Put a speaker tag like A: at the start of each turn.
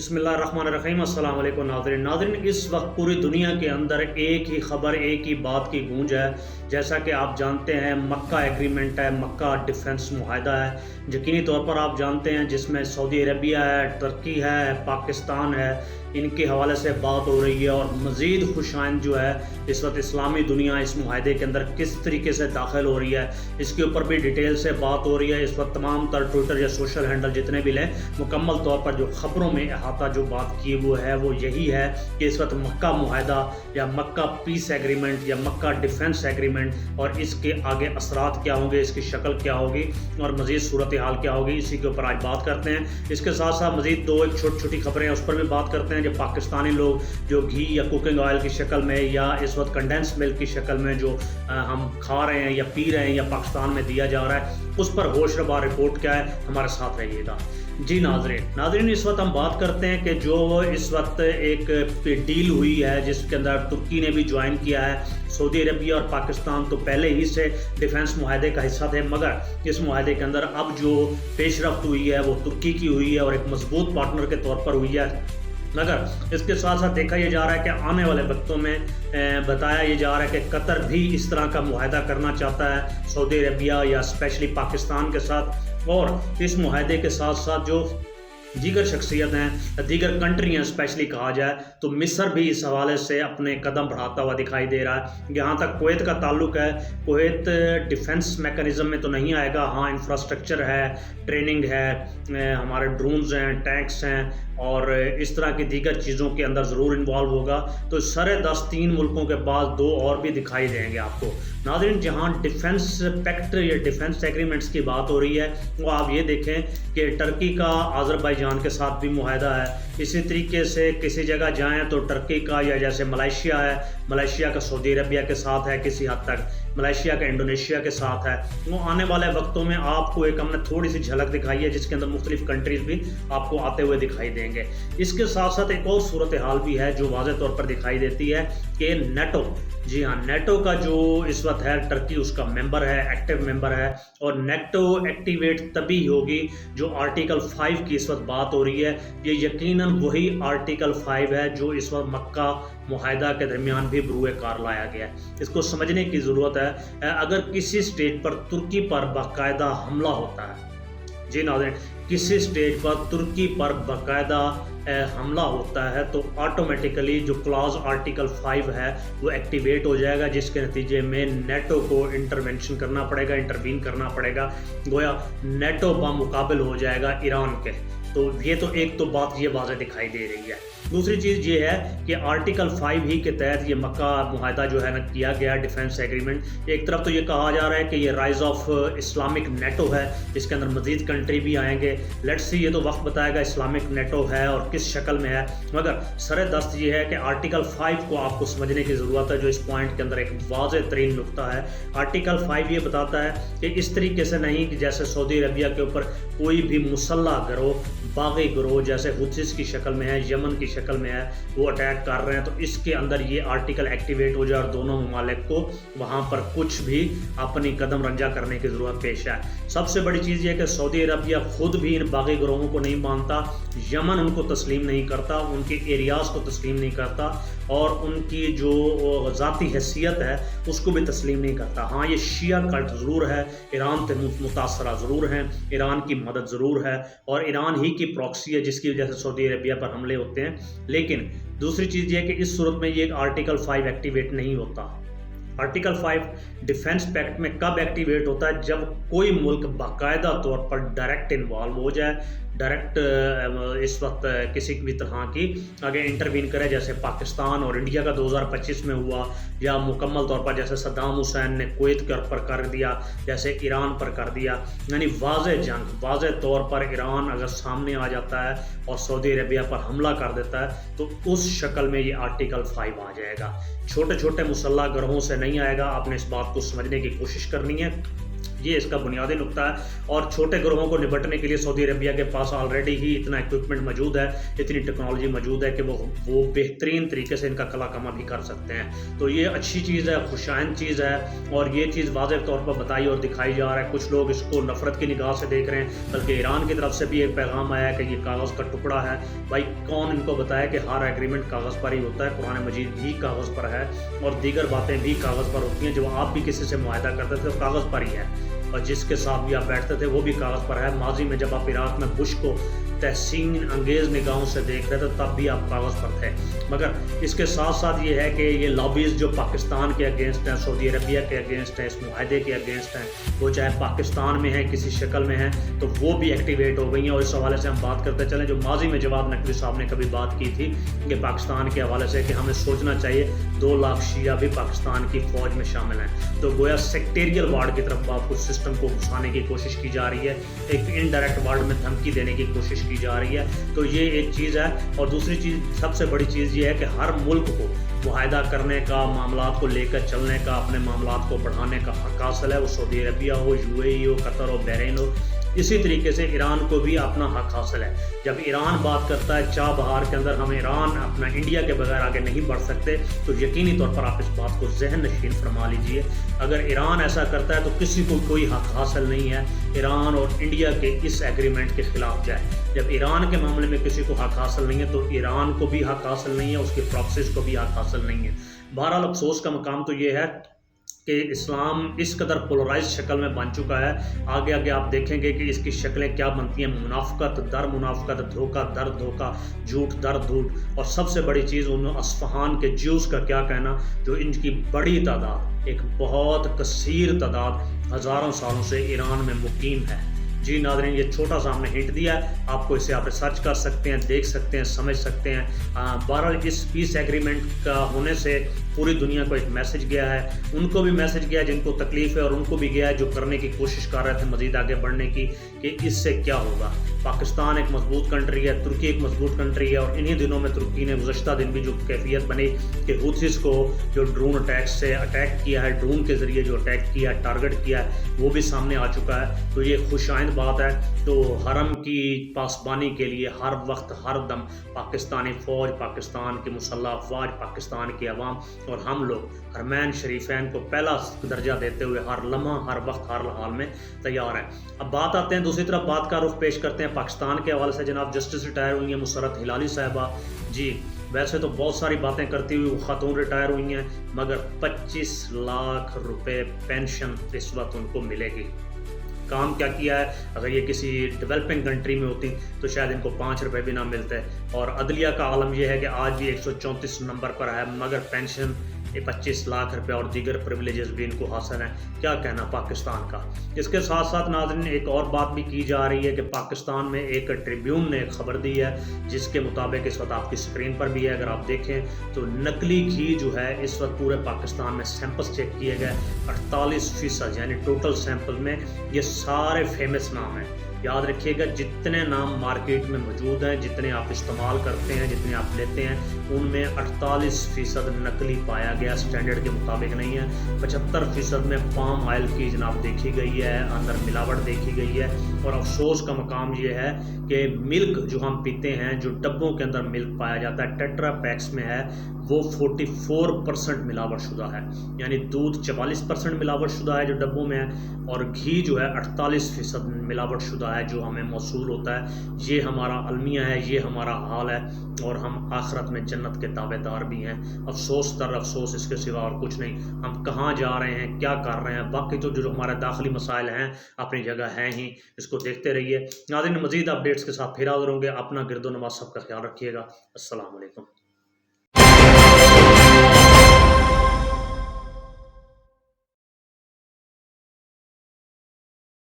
A: बिस्मिल्लाहिर्रहमानिर्रहीम। अस्सलाम वालेकुम नाज़रीन। इस वक्त पूरी दुनिया के अंदर एक ही खबर, एक ही बात की गूंज है। जैसा कि आप जानते हैं, मक्का एग्रीमेंट है, मक्का डिफेंस मुआहदा है, यकीनी तौर पर आप जानते हैं, जिसमें सऊदी अरबिया है, तुर्की है, पाकिस्तान है, इनके हवाले से बात हो रही है। और मज़ीद खुशाइन जो है इस वक्त इस्लामी दुनिया इस मुआहदे के अंदर किस तरीके से दाखिल हो रही है, इसके ऊपर भी डिटेल से बात हो रही है। इस वक्त तमाम तर ट्विटर या सोशल हैंडल जितने भी लें, मुकम्मल तौर पर जो खबरों में अहाता जो बात की वो यही है कि इस वक्त मक्का मुआहदा या मक्का पीस एग्रीमेंट या मक्का डिफेंस एग्रीमेंट और इसके आगे असरात क्या होंगे, इसकी शक्ल क्या होगी और मज़ीद सूरत हाल क्या होगी, इसी के ऊपर आज बात करते हैं। इसके साथ साथ मज़ीद दो एक छोटी छोटी खबरें उस पर भी बात करते हैं। जो पाकिस्तानी लोग जो घी या कुकिंग ऑयल की शक्ल में या इस वक्त कंडेंस मिल्क की शक्ल में जो हम खा रहे हैं या पी रहे हैं या पाकिस्तान में दिया जा रहा है, उस पर होशरबा रिपोर्ट क्या है, हमारे साथ रहिएगा। जी नाजरीन, इस वक्त हम बात करते हैं कि जो इस वक्त एक डील हुई है जिसके अंदर तुर्की ने भी ज्वाइन किया है। सऊदी अरबिया और पाकिस्तान तो पहले ही से डिफेंस मुआहदे का हिस्सा थे, मगर इस मुआहदे के अंदर अब जो पेशरफ्त हुई है वो तुर्की की हुई है और एक मजबूत पार्टनर के तौर पर हुई है। मगर इसके साथ साथ देखा यह जा रहा है कि आने वाले वक्तों में बताया यह जा रहा है कि कतर भी इस तरह का मुआहदा करना चाहता है सऊदी अरबिया या स्पेशली पाकिस्तान के साथ। और इस मुआहदे के साथ साथ जो दीगर शख्सियत हैं, दीगर कंट्रियाँ स्पेशली कहा जाए तो मिस्र भी इस हवाले से अपने कदम बढ़ाता हुआ दिखाई दे रहा है। जहाँ तक कुवैत का ताल्लुक है, कुवैत डिफेंस मैकेनिज़्म में तो नहीं आएगा। हाँ, इंफ्रास्ट्रक्चर है, ट्रेनिंग है, हमारे ड्रोन्स हैं, टैंक्स हैं और इस तरह की दीगर चीज़ों के अंदर ज़रूर इन्वॉल्व होगा। तो सरे 10 मुल्कों के बाद दो और भी दिखाई देंगे आपको। नाज़रीन, जहाँ डिफेंस पैक्ट या डिफेंस एग्रीमेंट्स की बात हो रही है, वो आप ये देखें कि टर्की का अज़रबैजान के साथ भी मुआहदा है। इसी तरीके से किसी जगह जाएं तो टर्की का या जैसे मलेशिया है, मलेशिया का सऊदी अरबिया के साथ है, किसी हद तक मलेशिया का इंडोनेशिया के साथ है। वो आने वाले वक्तों में आपको एक हमने थोड़ी सी झलक दिखाई है जिसके अंदर मुख्तलिफ कंट्रीज़ भी आपको आते हुए दिखाई देंगे। इसके साथ साथ एक और सूरत हाल भी है जो वाज़ेह तौर पर दिखाई देती है कि नेटो, जी हाँ, नेटो का जो इस वक्त है, टर्की उसका मेंबर है, एक्टिव मेंबर है। और नेटो एक्टिवेट तभी होगी जो आर्टिकल 5 की इस वक्त बात हो रही है। ये यकीनन वही आर्टिकल 5 है जो इस वक्त मक्का मुआहदा के दरमियान भी बरूए कार लाया गया है। इसको समझने की ज़रूरत है। अगर किसी स्टेट पर तुर्की पर बाकायदा हमला होता है, जी नाज़रीन, किसी स्टेट पर तुर्की पर बाकायदा हमला होता है तो ऑटोमेटिकली जो क्लॉज आर्टिकल 5 है वो एक्टिवेट हो जाएगा, जिसके नतीजे में नेटो को इंटरवेंशन करना पड़ेगा, इंटरवीन करना पड़ेगा। गोया नेटो बामुकाबिल हो जाएगा ईरान के। तो ये तो एक तो बात ये वाज़ेह दिखाई दे रही है। दूसरी चीज़ ये है कि आर्टिकल 5 ही के तहत ये मक्का मुआहदा जो है ना किया गया डिफेंस एग्रीमेंट। एक तरफ तो ये कहा जा रहा है कि ये राइज ऑफ इस्लामिक नेटो है, इसके अंदर मज़ीद कंट्री भी आएंगे। लेट्स सी, ये तो वक्त बताएगा इस्लामिक नेटो है और किस शक्ल में है। मगर सरे दस्त ये है कि आर्टिकल 5 को आपको समझने की ज़रूरत है, जो इस पॉइंट के अंदर एक वाज़ेह तरीन नुक्ता है। आर्टिकल 5 ये बताता है कि इस तरीके से नहीं कि जैसे सऊदी अरबिया के ऊपर कोई भी मुसल्ला गिरोह, बागी गिरोह जैसे हुथिस की शक्ल में है, यमन की शक्ल में है, वो अटैक कर रहे हैं, तो इसके अंदर ये आर्टिकल एक्टिवेट हो जाए और दोनों ममालिक को वहाँ पर कुछ भी अपनी कदम रंजा करने की ज़रूरत पेश है। सबसे बड़ी चीज़ ये है कि सऊदी अरबिया खुद भी इन बागी गिरोहों को नहीं मानता, यमन उनको तस्लीम नहीं करता, उनके एरियाज़ को तस्लीम नहीं करता और उनकी जो ज़ाती हैसियत है उसको भी तस्लीम नहीं करता। हाँ, ये शिया कल्ट ज़रूर है, ईरान से मुतासरा ज़रूर हैं, ईरान की मदद ज़रूर है और ईरान ही की प्रॉक्सी है जिसकी वजह से सऊदी अरबिया पर हमले होते हैं। लेकिन दूसरी चीज़ ये है कि इस सूरत में ये आर्टिकल 5 एक्टिवेट नहीं होता। आर्टिकल 5 डिफेंस पैक्ट में कब एक्टिवेट होता है? जब कोई मुल्क बाकायदा तौर पर डायरेक्ट इन्वॉल्व हो जाए, डायरेक्ट इस वक्त किसी भी तरह की आगे इंटरवीन करे, जैसे पाकिस्तान और इंडिया का 2025 में हुआ, या मुकम्मल तौर पर जैसे सद्दाम हुसैन ने कुवैत के ऊपर कर दिया, जैसे ईरान पर कर दिया। यानी वाज़ेह जंग, वाज़ेह तौर पर ईरान अगर सामने आ जाता है और सऊदी अरबिया पर हमला कर देता है तो उस शक्ल में ये आर्टिकल 5 आ जाएगा। छोटे छोटे मुसल्ला गिरोहों से नहीं आएगा, आपने इस बात को समझने की कोशिश करनी है। یہ اس کا بنیادی نقطہ ہے، اور چھوٹے گروہوں کو نپٹنے کے لیے سعودی عربیہ کے پاس آلریڈی ہی اتنا اکوپمنٹ موجود ہے، اتنی ٹیکنالوجی موجود ہے کہ وہ بہترین طریقے سے ان کا کلا کما بھی کر سکتے ہیں۔ تو یہ اچھی چیز ہے، خوشائند چیز ہے، اور یہ چیز واضح طور پر بتائی اور دکھائی جا رہا ہے۔ کچھ لوگ اس کو نفرت کی نگاہ سے دیکھ رہے ہیں، بلکہ ایران کی طرف سے بھی ایک پیغام آیا ہے کہ یہ کاغذ کا ٹکڑا ہے۔ بھائی کون ان کو بتایا کہ ہر ایگریمنٹ کاغذ پر ہی ہوتا ہے؟ قرآن مجید بھی کاغذ پر ہے، اور دیگر باتیں بھی کاغذ پر ہوتی ہیں۔ جو آپ بھی کسی سے معاہدہ کرتے تھے وہ کاغذ پر ہی ہے، اور جس کے ساتھ بھی آپ بیٹھتے تھے وہ بھی کاغذ پر ہے۔ ماضی میں جب آپ عراق میں بش کو تحسین انگیز نگاہوں سے دیکھ رہے تھے تب بھی آپ کاغذ پر تھے۔ مگر اس کے ساتھ ساتھ یہ ہے کہ یہ لابیز جو پاکستان کے اگینسٹ ہیں، سعودی عربیہ کے اگینسٹ ہیں، اس معاہدے کے اگینسٹ ہیں، وہ چاہے پاکستان میں ہیں کسی شکل میں ہیں، تو وہ بھی ایکٹیویٹ ہو گئی ہیں۔ اور اس حوالے سے ہم بات کرتے چلیں، جو ماضی میں جواد نقوی صاحب نے کبھی بات کی تھی کہ پاکستان کے حوالے سے کہ ہمیں سوچنا چاہیے 2 لاکھ شیعہ بھی پاکستان کی فوج میں شامل ہیں، تو گویا سیکٹیریل وارڈ کی طرف آپ اس سسٹم کو گھسانے کی کوشش کی جا رہی ہے، ایک انڈائریکٹ وارڈ میں دھمکی دینے کی کوشش کی جا رہی ہے۔ تو یہ ایک چیز ہے، اور دوسری چیز سب سے بڑی چیز یہ ہے کہ ہر ملک کو معاہدہ کرنے کا، معاملات کو لے کر چلنے کا، اپنے معاملات کو بڑھانے کا حق حاصل ہے، وہ سعودی عربیہ ہو، UAE ہو، قطر ہو، بحرین ہو۔ اسی طریقے سے ایران کو بھی اپنا حق حاصل ہے۔ جب ایران بات کرتا ہے چاہ بہار کے اندر ہم ایران اپنا انڈیا کے بغیر آگے نہیں بڑھ سکتے، تو یقینی طور پر آپ اس بات کو ذہن نشین فرما لیجئے۔ اگر ایران ایسا کرتا ہے تو کسی کو کوئی حق حاصل نہیں ہے ایران اور انڈیا کے اس ایگریمنٹ کے خلاف جائے۔ جب ایران کے معاملے میں کسی کو حق حاصل نہیں ہے تو ایران کو بھی حق حاصل نہیں ہے، اس کے پراکسیز کو بھی حق حاصل نہیں ہے۔ بہرحال افسوس کا مقام تو یہ ہے کہ اسلام اس قدر پولرائز شکل میں بن چکا ہے۔ آگے آگے آپ دیکھیں گے کہ اس کی شکلیں کیا بنتی ہیں، منافقت در منافقت، دھوکہ در دھوکہ، جھوٹ در جھوٹ، اور سب سے بڑی چیز ان اصفہان کے جیوز کا کیا کہنا، جو ان کی بڑی تعداد، ایک بہت کثیر تعداد ہزاروں سالوں سے ایران میں مقیم ہے۔ جی ناظرین، یہ چھوٹا سا ہم نے ہنٹ دیا ہے، آپ کو اسے آپ ریسرچ کر سکتے ہیں، دیکھ سکتے ہیں، سمجھ سکتے ہیں۔ بہرحال اس پیس ایگریمنٹ کا ہونے سے پوری دنیا کو ایک میسج گیا ہے، ان کو بھی میسج گیا ہے جن کو تکلیف ہے، اور ان کو بھی گیا ہے جو کرنے کی کوشش کر رہے تھے مزید آگے بڑھنے کی، کہ اس سے کیا ہوگا۔ پاکستان ایک مضبوط کنٹری ہے، ترکی ایک مضبوط کنٹری ہے، اور انہی دنوں میں ترکی نے گزشتہ دن بھی جو کیفیت بنی کہ حوثیز کو جو ڈرون اٹیک سے اٹیک کیا ہے، ڈرون کے ذریعے جو اٹیک کیا ہے، ٹارگٹ کیا ہے، وہ بھی سامنے آ چکا ہے۔ تو یہ خوش آئند بات ہے۔ تو حرم کی پاسبانی کے لیے ہر وقت ہر دم پاکستانی فوج، پاکستان کی مسلح افواج، پاکستان کی عوام اور ہم لوگ حرمین شریفین کو پہلا درجہ دیتے ہوئے ہر لمحہ، ہر وقت، ہر حال میں تیار ہیں۔ اب بات آتے ہیں دوسری طرف، بات کا رخ پیش کرتے ہیں پاکستان کے حوالے سے۔ جناب جسٹس ریٹائر ہوئی ہیں مسرت ہلالی صاحبہ، جی ویسے تو بہت ساری باتیں کرتی ہوئی وہ خاتون ریٹائر ہوئی ہیں، مگر 25 لاکھ روپے پینشن اس وقت ان کو ملے گی۔ کام کیا کیا ہے؟ اگر یہ کسی ڈیولپنگ کنٹری میں ہوتی تو شاید ان کو 5 روپے بھی نہ ملتے۔ اور عدلیہ کا عالم یہ ہے کہ آج بھی 134 نمبر پر ہے، مگر پینشن 25 لاکھ روپے اور دیگر پریولیجز بھی ان کو حاصل ہیں۔ کیا کہنا پاکستان کا؟ اس کے ساتھ ساتھ ناظرین ایک اور بات بھی کی جا رہی ہے کہ پاکستان میں ایک ٹریبیون نے ایک خبر دی ہے، جس کے مطابق اس وقت آپ کی اسکرین پر بھی ہے، اگر آپ دیکھیں تو نقلی گھی جو ہے اس وقت پورے پاکستان میں سیمپلز چیک کیے گئے 48%، یعنی ٹوٹل سیمپل میں یہ سارے فیمس نام ہیں۔ یاد رکھیے گا، جتنے نام مارکیٹ میں موجود ہیں، جتنے آپ استعمال کرتے ہیں، جتنے آپ لیتے ہیں، ان میں 48% نقلی پایا گیا، سٹینڈرڈ کے مطابق نہیں ہے۔ 75% میں پام آئل کی جناب دیکھی گئی ہے، اندر ملاوٹ دیکھی گئی ہے۔ اور افسوس کا مقام یہ ہے کہ ملک جو ہم پیتے ہیں، جو ڈبوں کے اندر ملک پایا جاتا ہے، ٹیٹرا پیکس میں ہے، وہ 44% ملاوٹ شدہ ہے، یعنی دودھ 44% ملاوٹ شدہ ہے جو ڈبوں میں ہے، اور گھی جو ہے 48% ملاوٹ شدہ ہے جو ہمیں موصول ہوتا ہے۔ یہ ہمارا المیہ ہے، یہ ہمارا حال ہے، اور ہم آخرت میں جنت کے تابع دار بھی ہیں۔ افسوس در افسوس، اس کے سوا اور کچھ نہیں۔ ہم کہاں جا رہے ہیں، کیا کر رہے ہیں، باقی تو جو ہمارے داخلی مسائل ہیں اپنی جگہ ہیں ہی، اس کو دیکھتے رہیے۔ ناظرین مزید اپڈیٹس کے ساتھ پھر حاضر ہوں گے۔ اپنا گرد و نواز سب کا خیال رکھیے گا۔ السلام علیکم۔